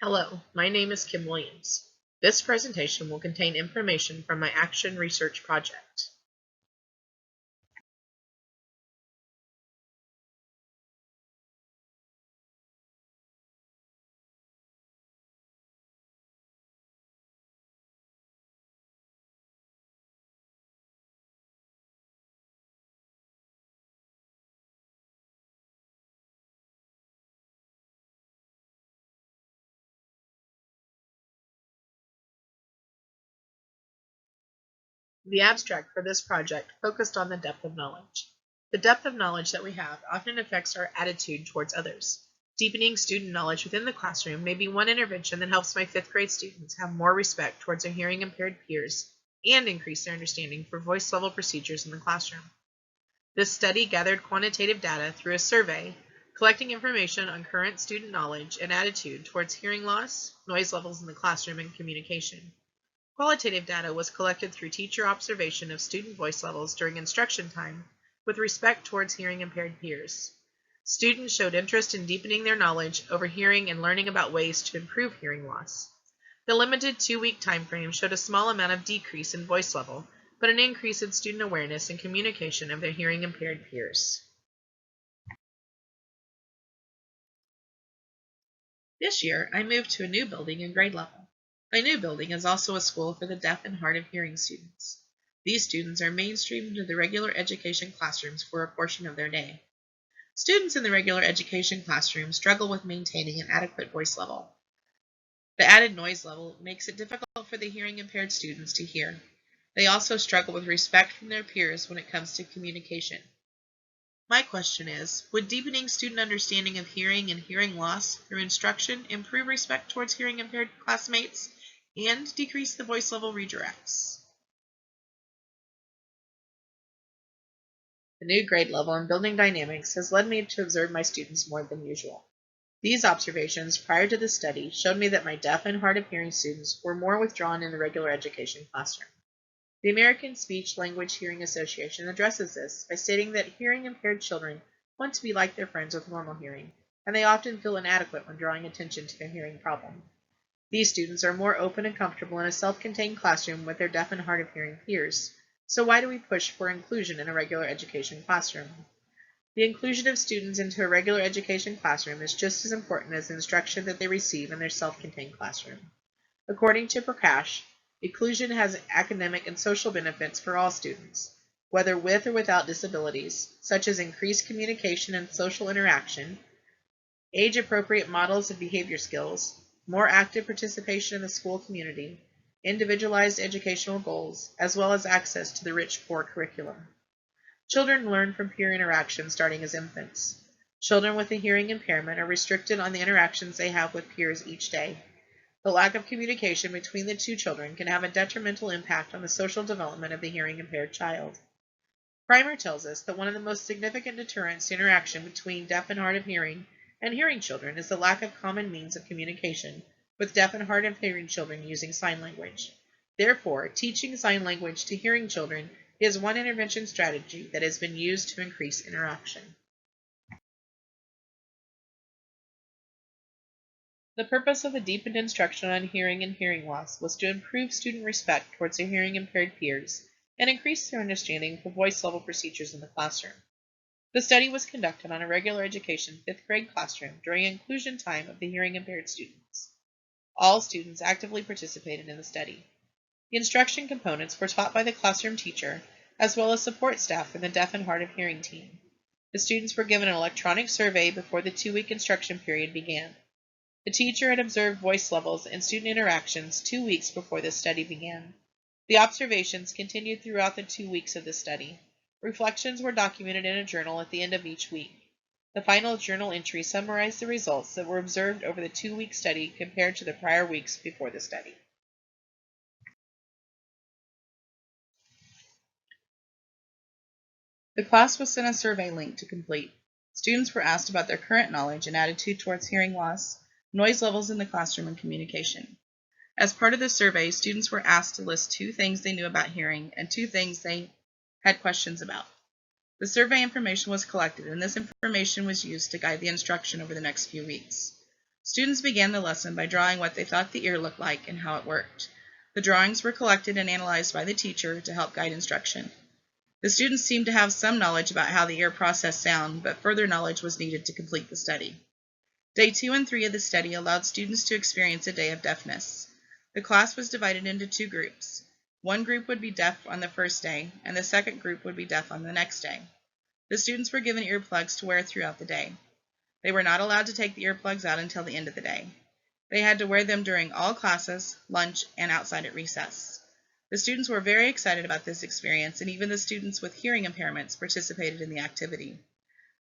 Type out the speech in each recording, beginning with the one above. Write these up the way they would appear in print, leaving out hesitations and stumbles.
Hello, my name is Kim Williams. This presentation will contain information from my Action Research Project. The abstract for this project focused on the depth of knowledge. The depth of knowledge that we have often affects our attitude towards others. Deepening student knowledge within the classroom may be one intervention that helps my 5th grade students have more respect towards their hearing impaired peers and increase their understanding for voice level procedures in the classroom. This study gathered quantitative data through a survey, collecting information on current student knowledge and attitude towards hearing loss, noise levels in the classroom, and communication. Qualitative data was collected through teacher observation of student voice levels during instruction time with respect towards hearing impaired peers. Students showed interest in deepening their knowledge over hearing and learning about ways to improve hearing loss. The limited 2-week time frame showed a small amount of decrease in voice level, but an increase in student awareness and communication of their hearing impaired peers. This year, I moved to a new building in grade level. My new building is also a school for the deaf and hard of hearing students. These students are mainstreamed into the regular education classrooms for a portion of their day. Students in the regular education classroom struggle with maintaining an adequate voice level. The added noise level makes it difficult for the hearing impaired students to hear. They also struggle with respect from their peers when it comes to communication. My question is, would deepening student understanding of hearing and hearing loss through instruction improve respect towards hearing impaired classmates and decrease the voice level redirects? The new grade level in building dynamics has led me to observe my students more than usual. These observations prior to the study showed me that my deaf and hard of hearing students were more withdrawn in the regular education classroom. The American Speech Language Hearing Association addresses this by stating that hearing impaired children want to be like their friends with normal hearing, and they often feel inadequate when drawing attention to their hearing problem. These students are more open and comfortable in a self-contained classroom with their deaf and hard of hearing peers. So why do we push for inclusion in a regular education classroom? The inclusion of students into a regular education classroom is just as important as the instruction that they receive in their self-contained classroom. According to Prakash, inclusion has academic and social benefits for all students, whether with or without disabilities, such as increased communication and social interaction, age-appropriate models of behavior skills, more active participation in the school community, individualized educational goals, as well as access to the rich core curriculum. Children learn from peer interaction starting as infants. Children with a hearing impairment are restricted on the interactions they have with peers each day. The lack of communication between the two children can have a detrimental impact on the social development of the hearing impaired child. Primer tells us that one of the most significant deterrents to interaction between deaf and hard of hearing and hearing children is the lack of common means of communication, with deaf and hard of hearing children using sign language. Therefore, teaching sign language to hearing children is one intervention strategy that has been used to increase interaction. The purpose of the deepened instruction on hearing and hearing loss was to improve student respect towards their hearing impaired peers and increase their understanding for voice level procedures in the classroom. The study was conducted on a regular education 5th grade classroom during inclusion time of the hearing impaired students. All students actively participated in the study. The instruction components were taught by the classroom teacher, as well as support staff from the deaf and hard of hearing team. The students were given an electronic survey before the 2-week instruction period began. The teacher had observed voice levels and student interactions 2 weeks before the study began. The observations continued throughout the 2 weeks of the study. Reflections were documented in a journal at the end of each week. The final journal entry summarized the results that were observed over the 2-week study compared to the prior weeks before the study. The class was sent a survey link to complete. Students were asked about their current knowledge and attitude towards hearing loss, noise levels in the classroom, and communication. As part of the survey, students were asked to list 2 things they knew about hearing and 2 things they had questions about. The survey information was collected, and this information was used to guide the instruction over the next few weeks. Students began the lesson by drawing what they thought the ear looked like and how it worked. The drawings were collected and analyzed by the teacher to help guide instruction. The students seemed to have some knowledge about how the ear processed sound, but further knowledge was needed to complete the study. Day 2 and 3 of the study allowed students to experience a day of deafness. The class was divided into two groups. One group would be deaf on the first day, and the second group would be deaf on the next day. The students were given earplugs to wear throughout the day. They were not allowed to take the earplugs out until the end of the day. They had to wear them during all classes, lunch, and outside at recess. The students were very excited about this experience, and even the students with hearing impairments participated in the activity.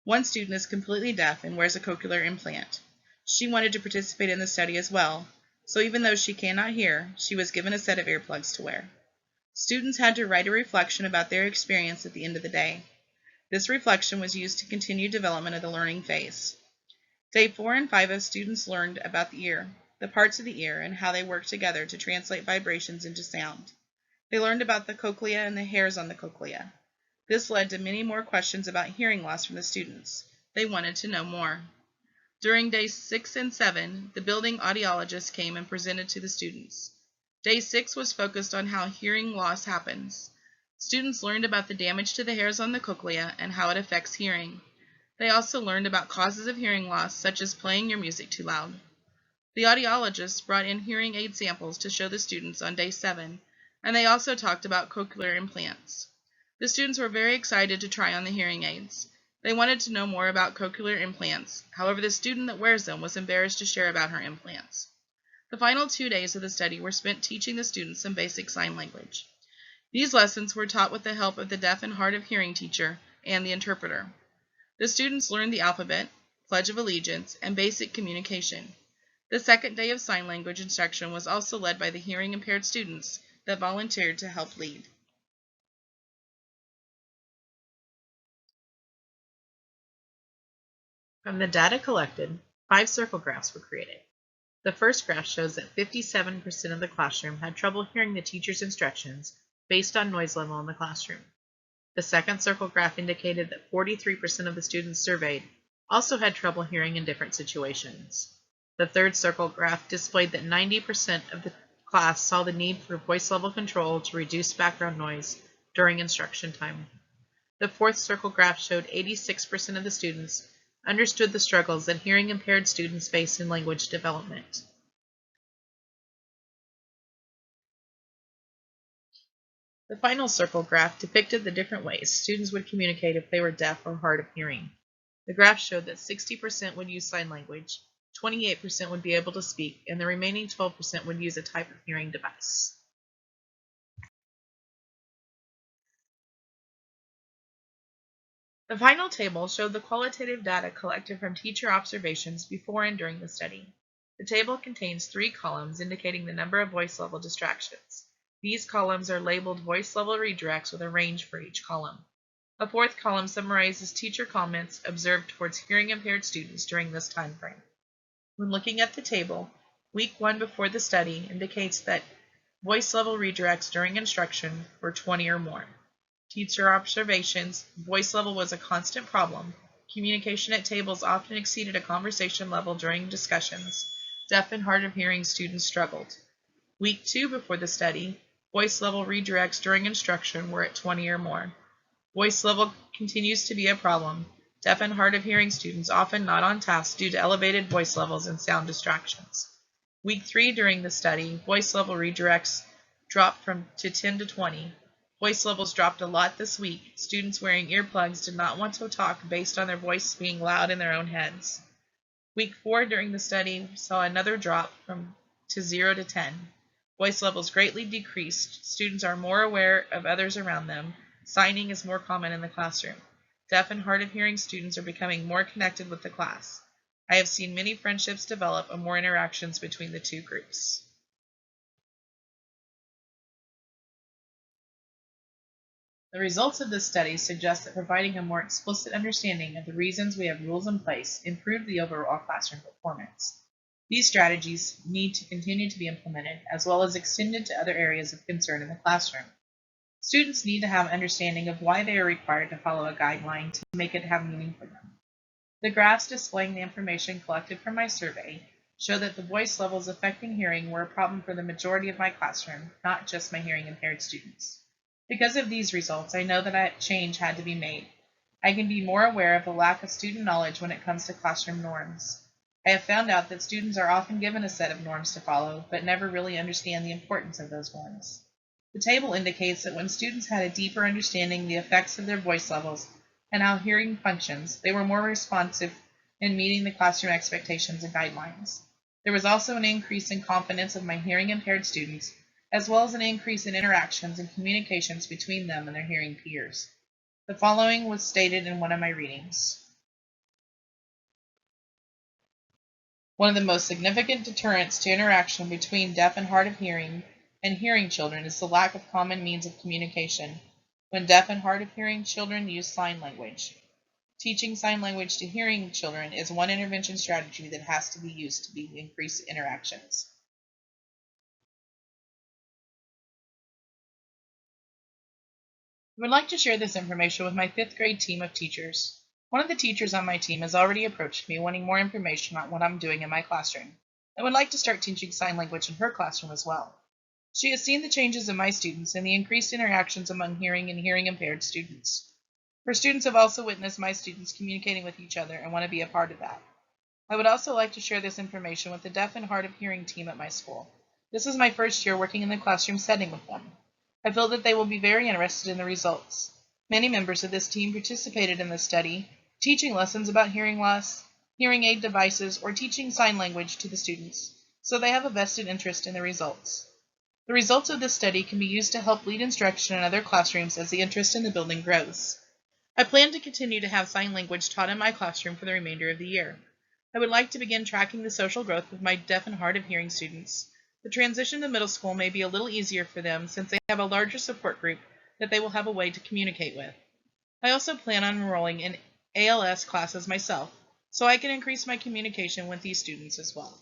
One student is completely deaf and wears a cochlear implant. She wanted to participate in the study as well, so even though she cannot hear, she was given a set of earplugs to wear. Students had to write a reflection about their experience at the end of the day. This reflection was used to continue development of the learning phase. Day 4 and 5 of students learned about the ear, the parts of the ear, and how they work together to translate vibrations into sound. They learned about the cochlea and the hairs on the cochlea. This led to many more questions about hearing loss from the students. They wanted to know more. During days 6 and 7, the building audiologist came and presented to the students. Day 6 was focused on how hearing loss happens. Students learned about the damage to the hairs on the cochlea and how it affects hearing. They also learned about causes of hearing loss, such as playing your music too loud. The audiologist brought in hearing aid samples to show the students on day 7, and they also talked about cochlear implants. The students were very excited to try on the hearing aids. They wanted to know more about cochlear implants. However, the student that wears them was embarrassed to share about her implants. The final 2 days of the study were spent teaching the students some basic sign language. These lessons were taught with the help of the deaf and hard of hearing teacher and the interpreter. The students learned the alphabet, Pledge of Allegiance, and basic communication. The second day of sign language instruction was also led by the hearing impaired students that volunteered to help lead. From the data collected, 5 circle graphs were created. The first graph shows that 57% of the classroom had trouble hearing the teacher's instructions based on noise level in the classroom. The second circle graph indicated that 43% of the students surveyed also had trouble hearing in different situations. The third circle graph displayed that 90% of the class saw the need for voice level control to reduce background noise during instruction time. The fourth circle graph showed 86% of the students understood the struggles that hearing impaired students face in language development. The final circle graph depicted the different ways students would communicate if they were deaf or hard of hearing. The graph showed that 60% would use sign language, 28% would be able to speak, and the remaining 12% would use a type of hearing device. The final table showed the qualitative data collected from teacher observations before and during the study. The table contains 3 columns indicating the number of voice level distractions. These columns are labeled voice level redirects with a range for each column. A fourth column summarizes teacher comments observed towards hearing impaired students during this time frame. When looking at the table, week 1 before the study indicates that voice level redirects during instruction were 20 or more. Teacher observations, voice level was a constant problem. Communication at tables often exceeded a conversation level during discussions. Deaf and hard of hearing students struggled. Week 2 before the study, voice level redirects during instruction were at 20 or more. Voice level continues to be a problem. Deaf and hard of hearing students often not on task due to elevated voice levels and sound distractions. Week 3 during the study, voice level redirects dropped to 10 to 20. Voice levels dropped a lot this week. Students wearing earplugs did not want to talk based on their voice being loud in their own heads. Week 4 during the study saw another drop to 0 to 10. Voice levels greatly decreased. Students are more aware of others around them. Signing is more common in the classroom. Deaf and hard of hearing students are becoming more connected with the class. I have seen many friendships develop and more interactions between the two groups. The results of this study suggest that providing a more explicit understanding of the reasons we have rules in place improve the overall classroom performance. These strategies need to continue to be implemented as well as extended to other areas of concern in the classroom. Students need to have an understanding of why they are required to follow a guideline to make it have meaning for them. The graphs displaying the information collected from my survey show that the voice levels affecting hearing were a problem for the majority of my classroom, not just my hearing impaired students. Because of these results, I know that a change had to be made. I can be more aware of the lack of student knowledge when it comes to classroom norms. I have found out that students are often given a set of norms to follow, but never really understand the importance of those norms. The table indicates that when students had a deeper understanding of the effects of their voice levels and how hearing functions, they were more responsive in meeting the classroom expectations and guidelines. There was also an increase in confidence of my hearing impaired students, as well as an increase in interactions and communications between them and their hearing peers. The following was stated in one of my readings. One of the most significant deterrents to interaction between deaf and hard of hearing and hearing children is the lack of common means of communication when deaf and hard of hearing children use sign language. Teaching sign language to hearing children is one intervention strategy that has to be used to increase interactions. I would like to share this information with my 5th grade team of teachers. One of the teachers on my team has already approached me wanting more information on what I'm doing in my classroom and would like to start teaching sign language in her classroom as well. She has seen the changes in my students and the increased interactions among hearing and hearing impaired students. Her students have also witnessed my students communicating with each other and want to be a part of that. I would also like to share this information with the deaf and hard of hearing team at my school. This is my first year working in the classroom setting with them. I feel that they will be very interested in the results. Many members of this team participated in the study, teaching lessons about hearing loss, hearing aid devices, or teaching sign language to the students, so they have a vested interest in the results. The results of this study can be used to help lead instruction in other classrooms as the interest in the building grows. I plan to continue to have sign language taught in my classroom for the remainder of the year. I would like to begin tracking the social growth of my deaf and hard of hearing students. The transition to middle school may be a little easier for them since they have a larger support group that they will have a way to communicate with. I also plan on enrolling in ALS classes myself, so I can increase my communication with these students as well.